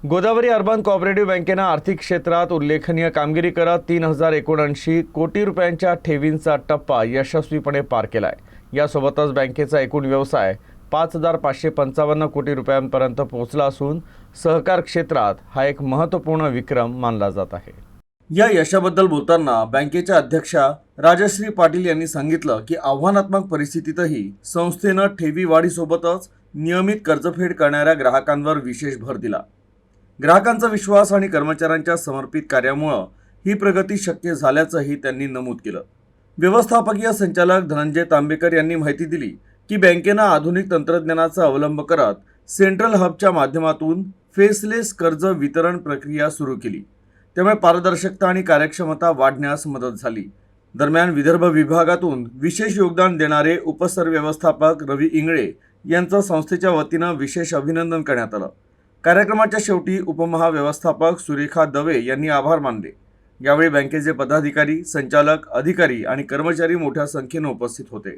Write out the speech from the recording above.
Godavari urban cooperative बँकेनं आर्थिक क्षेत्रात उल्लेखनीय कामगिरी करत 3,079 कोटी रुपयांच्या ठेवींचा टप्पा यशस्वीपणे पार केलाय। यासोबतच बँकेचा एकूण व्यवसाय 5,555 कोटी रुपयांपर्यंत पोहोचला असून सहकार क्षेत्रात हा एक महत्त्वपूर्ण विक्रम मानला जात आहे। या यशाबद्दल बोलताना बँकेच्या अध्यक्षा राजश्री पाटील यांनी सांगितलं की आव्हानात्मक परिस्थितीतही संस्थेनं ठेवी वाढीसोबतच नियमित कर्जफेड करणाऱ्या ग्राहकांवर विशेष भर दिला। ग्राहकांचा विश्वास आणि कर्मचाऱ्यांच्या समर्पित कार्यामुळे ही प्रगती शक्य झाल्याचंही त्यांनी नमूद केलं। व्यवस्थापकीय संचालक धनंजय तांबेकर यांनी माहिती दिली की बँकेनं आधुनिक तंत्रज्ञानाचा अवलंब करत सेंट्रल हबच्या माध्यमातून फेसलेस कर्ज वितरण प्रक्रिया सुरू केली, त्यामुळे पारदर्शकता आणि कार्यक्षमता वाढण्यास मदत झाली। दरम्यान विदर्भ विभागातून विशेष योगदान देणारे उपसरव्यवस्थापक रवी इंगळे यांचं संस्थेच्या वतीनं विशेष अभिनंदन करण्यात आलं। कार्यक्रमाच्या शेवटी उपमहाव्यवस्थापक सुरेखा दवे यांनी आभार मानले। यावेळी बँकेचे पदाधिकारी, संचालक, अधिकारी आणि कर्मचारी मोठ्या संख्येने उपस्थित होते।